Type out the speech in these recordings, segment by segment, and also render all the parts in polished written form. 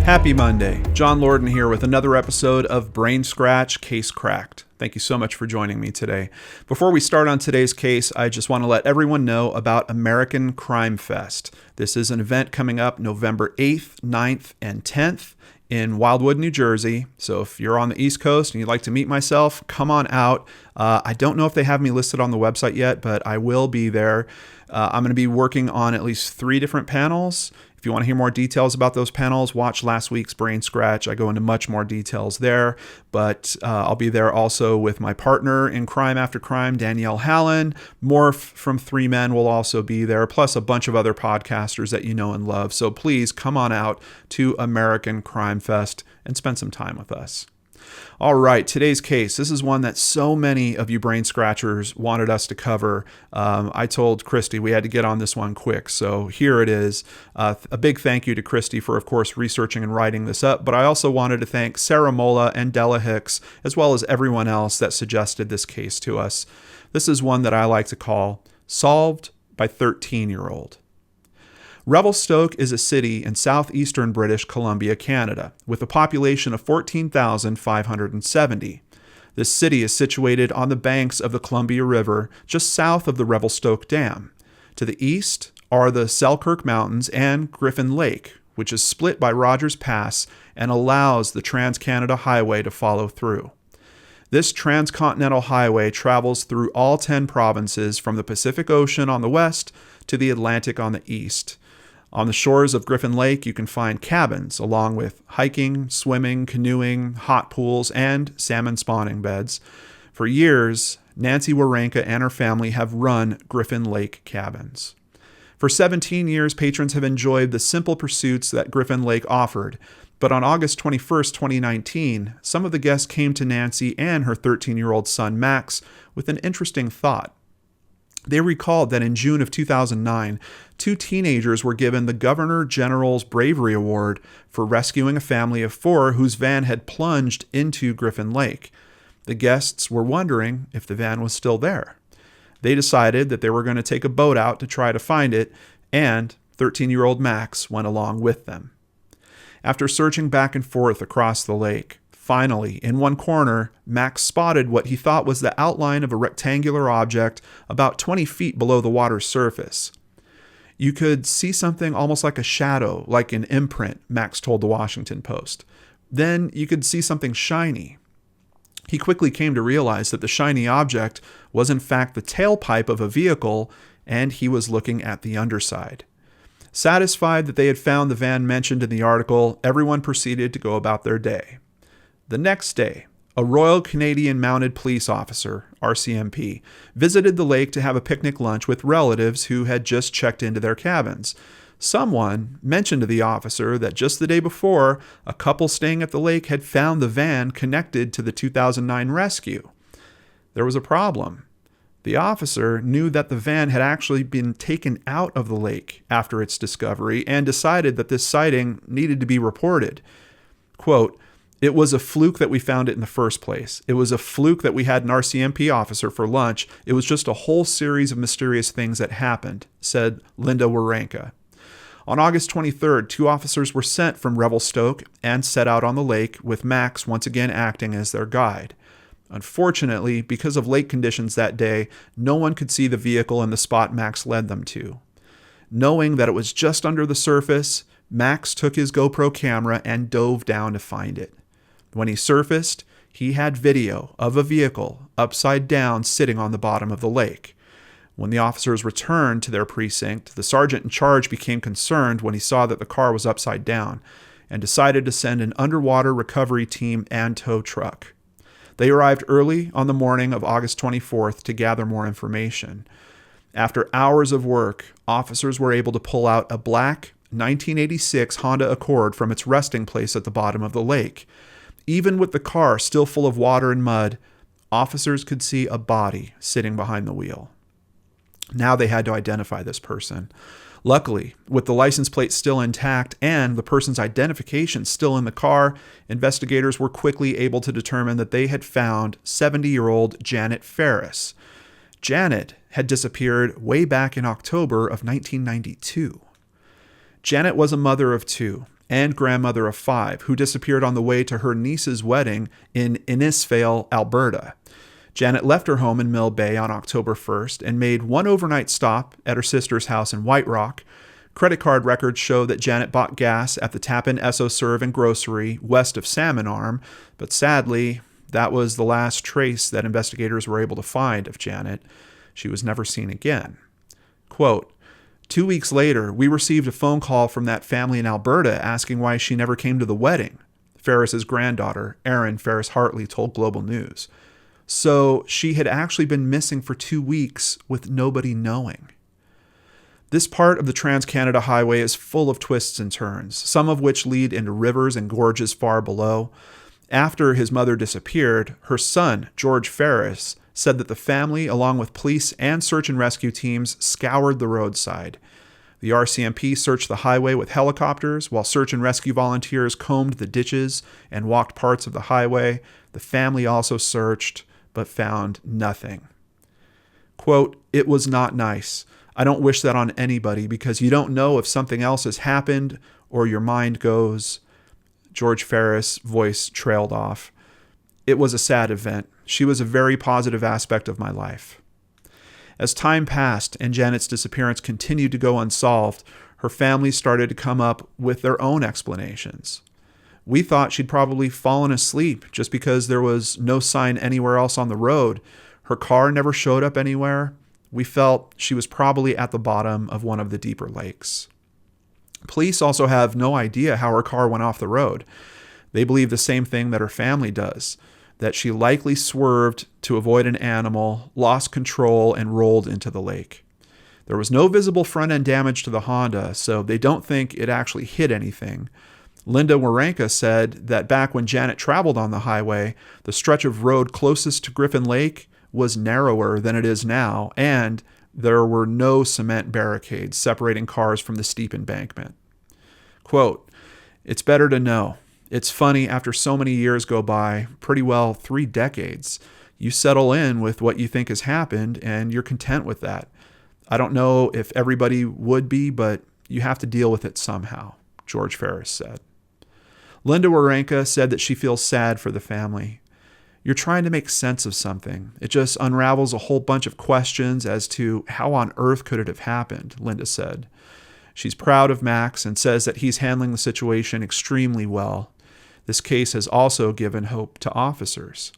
Happy Monday. John Lorden here with another episode of Brain Scratch Case Cracked. Thank you so much for joining me today. Before we start on today's case, I just want to let everyone know about American Crime Fest. This is an event coming up November 8th, 9th, and 10th in Wildwood, New Jersey. So if you're on the East Coast and you'd like to meet myself, come on out. I don't know if they have me listed on the website yet, but I will be there. I'm going to be working on at least 3 different panels. If you want to hear more details about those panels, watch last week's Brain Scratch. I go into much more details there, but I'll be there also with my partner in Crime After Crime, Danielle Hallen. Morph from 3 Men will also be there, plus a bunch of other podcasters that you know and love. So please come on out to American Crime Fest and spend some time with us. All right, today's case. This is one that so many of you brain scratchers wanted us to cover. I told Christy we had to get on this one quick, so here it is. A big thank you to Christy for, of course, researching and writing this up, but I also wanted to thank Sarah Mola and Della Hicks, as well as everyone else that suggested this case to us. This is one that I like to call Solved by 13-Year-Old. Revelstoke is a city in southeastern British Columbia, Canada, with a population of 14,570. This city is situated on the banks of the Columbia River, just south of the Revelstoke Dam. To the east are the Selkirk Mountains and Griffin Lake, which is split by Rogers Pass and allows the Trans-Canada Highway to follow through. This transcontinental highway travels through all 10 provinces from the Pacific Ocean on the west to the Atlantic on the east. On the shores of Griffin Lake, you can find cabins, along with hiking, swimming, canoeing, hot pools, and salmon spawning beds. For years, Nancy Warenka and her family have run Griffin Lake Cabins. For 17 years, patrons have enjoyed the simple pursuits that Griffin Lake offered. But on August 21st, 2019, some of the guests came to Nancy and her 13-year-old son, Max, with an interesting thought. They recalled that in June of 2009, 2 teenagers were given the Governor General's Bravery Award for rescuing a family of 4 whose van had plunged into Griffin Lake. The guests were wondering if the van was still there. They decided that they were going to take a boat out to try to find it, and 13-year-old Max went along with them. After searching back and forth across the lake, finally, in one corner, Max spotted what he thought was the outline of a rectangular object about 20 feet below the water's surface. You could see something almost like a shadow, like an imprint, Max told the Washington Post. Then you could see something shiny. He quickly came to realize that the shiny object was in fact the tailpipe of a vehicle, and he was looking at the underside. Satisfied that they had found the van mentioned in the article, everyone proceeded to go about their day. The next day, a Royal Canadian Mounted Police officer, RCMP, visited the lake to have a picnic lunch with relatives who had just checked into their cabins. Someone mentioned to the officer that just the day before, a couple staying at the lake had found the van connected to the 2009 rescue. There was a problem. The officer knew that the van had actually been taken out of the lake after its discovery and decided that this sighting needed to be reported. Quote, "It was a fluke that we found it in the first place. It was a fluke that we had an RCMP officer for lunch. It was just a whole series of mysterious things that happened," said Linda Warenka. On August 23rd, 2 officers were sent from Revelstoke and set out on the lake, with Max once again acting as their guide. Unfortunately, because of lake conditions that day, no one could see the vehicle in the spot Max led them to. Knowing that it was just under the surface, Max took his GoPro camera and dove down to find it. When he surfaced, he had video of a vehicle upside down sitting on the bottom of the lake. When the officers returned to their precinct, the sergeant in charge became concerned when he saw that the car was upside down and decided to send an underwater recovery team and tow truck. They arrived early on the morning of August 24th to gather more information. After hours of work, officers were able to pull out a black 1986 Honda Accord from its resting place at the bottom of the lake. Even with the car still full of water and mud, officers could see a body sitting behind the wheel. Now they had to identify this person. Luckily, with the license plate still intact and the person's identification still in the car, investigators were quickly able to determine that they had found 70-year-old Janet Ferris. Janet had disappeared way back in October of 1992. Janet was a mother of 2 and grandmother of 5, who disappeared on the way to her niece's wedding in Innisfail, Alberta. Janet left her home in Mill Bay on October 1st and made one overnight stop at her sister's house in White Rock. Credit card records show that Janet bought gas at the Tappan Esso Serve and Grocery west of Salmon Arm, but sadly, that was the last trace that investigators were able to find of Janet. She was never seen again. Quote, 2 weeks later, we received a phone call from that family in Alberta asking why she never came to the wedding, Ferris's granddaughter, Erin Ferris Hartley, told Global News. So she had actually been missing for 2 weeks with nobody knowing. This part of the Trans-Canada Highway is full of twists and turns, some of which lead into rivers and gorges far below. After his mother disappeared, her son, George Ferris, said that the family, along with police and search and rescue teams, scoured the roadside. The RCMP searched the highway with helicopters, while search and rescue volunteers combed the ditches and walked parts of the highway. The family also searched, but found nothing. Quote, it was not nice. I don't wish that on anybody because you don't know if something else has happened or your mind goes. George Ferris' voice trailed off. It was a sad event. She was a very positive aspect of my life. As time passed and Janet's disappearance continued to go unsolved, her family started to come up with their own explanations. We thought she'd probably fallen asleep just because there was no sign anywhere else on the road. Her car never showed up anywhere. We felt she was probably at the bottom of one of the deeper lakes. Police also have no idea how her car went off the road. They believe the same thing that her family does, that she likely swerved to avoid an animal, lost control, and rolled into the lake. There was no visible front-end damage to the Honda, so they don't think it actually hit anything. Linda Waranka said that back when Janet traveled on the highway, the stretch of road closest to Griffin Lake was narrower than it is now, and there were no cement barricades separating cars from the steep embankment. Quote, it's better to know. It's funny, after so many years go by, pretty well 3 decades, you settle in with what you think has happened and you're content with that. I don't know if everybody would be, but you have to deal with it somehow, George Ferris said. Linda Waranka said that she feels sad for the family. You're trying to make sense of something. It just unravels a whole bunch of questions as to how on earth could it have happened, Linda said. She's proud of Max and says that he's handling the situation extremely well. This case has also given hope to officers.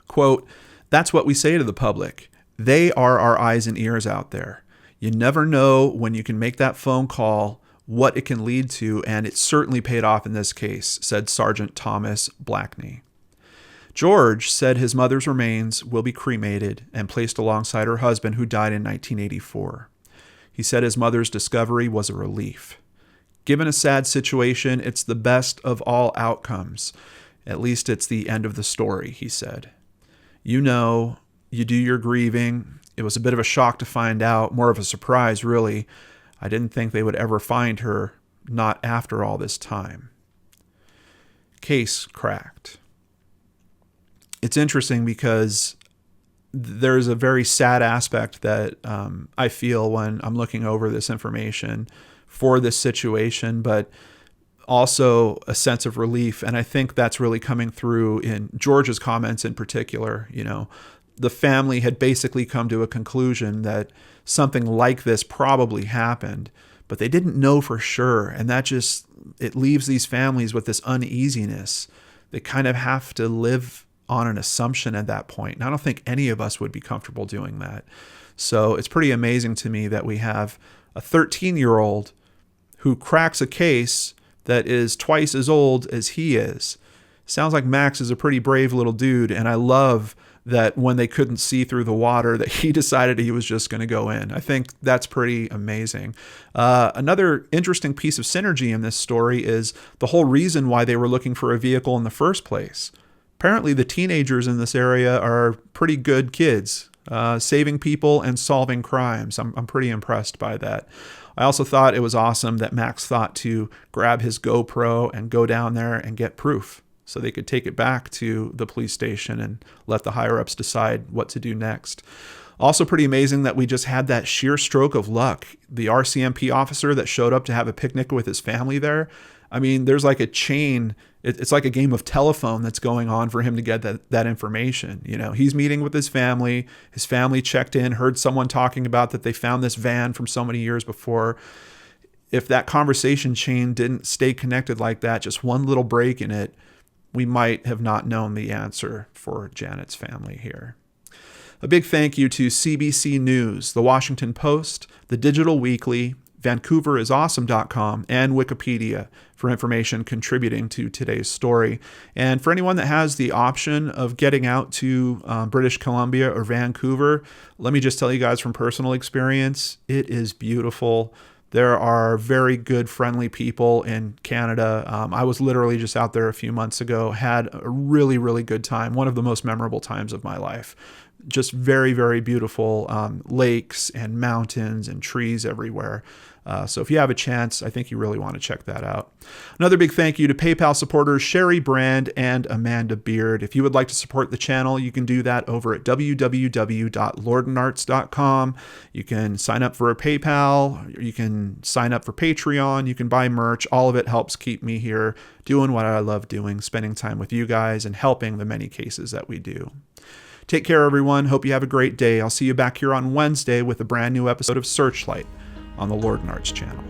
Quote, that's what we say to the public. They are our eyes and ears out there. You never know when you can make that phone call what it can lead to, and it certainly paid off in this case, said Sergeant Thomas Blackney. George said his mother's remains will be cremated and placed alongside her husband, who died in 1984. He said his mother's discovery was a relief. Given a sad situation, it's the best of all outcomes. At least it's the end of the story, he said. You know, you do your grieving. It was a bit of a shock to find out, more of a surprise, really. I didn't think they would ever find her, not after all this time. Case cracked. It's interesting because there's a very sad aspect that I feel when I'm looking over this information for this situation, but also a sense of relief. And I think that's really coming through in George's comments in particular. You know, the family had basically come to a conclusion that something like this probably happened, but they didn't know for sure. And that just, it leaves these families with this uneasiness. They kind of have to live on an assumption at that point. And I don't think any of us would be comfortable doing that. So it's pretty amazing to me that we have a 13-year-old who cracks a case that is twice as old as he is. Sounds like Max is a pretty brave little dude, and I love that when they couldn't see through the water, that he decided he was just going to go in. I think that's pretty amazing. Another interesting piece of synergy in this story is the whole reason why they were looking for a vehicle in the first place. Apparently, the teenagers in this area are pretty good kids, saving people and solving crimes. I'm pretty impressed by that. I also thought it was awesome that Max thought to grab his GoPro and go down there and get proof so they could take it back to the police station and let the higher-ups decide what to do next. Also pretty amazing that we just had that sheer stroke of luck. The RCMP officer that showed up to have a picnic with his family there, I mean, there's like a chain. It's like a game of telephone that's going on for him to get that information. You know, he's meeting with his family. His family checked in, heard someone talking about that they found this van from so many years before. If that conversation chain didn't stay connected like that, just one little break in it, we might have not known the answer for Janet's family here. A big thank you to CBC News, The Washington Post, The Digital Weekly, VancouverisAwesome.com, and Wikipedia for information contributing to today's story. And for anyone that has the option of getting out to British Columbia or Vancouver, let me just tell you guys from personal experience, it is beautiful. There are very good, friendly people in Canada. I was literally just out there a few months ago, had a really, really good time. One of the most memorable times of my life. Just very, very beautiful lakes and mountains and trees everywhere. So if you have a chance, I think you really want to check that out. Another big thank you to PayPal supporters Sherry Brand and Amanda Beard. If you would like to support the channel, you can do that over at www.lordandarts.com. You can sign up for a PayPal. You can sign up for Patreon. You can buy merch. All of it helps keep me here doing what I love doing, spending time with you guys and helping the many cases that we do. Take care, everyone. Hope you have a great day. I'll see you back here on Wednesday with a brand new episode of Searchlight on the Lord and Arts channel.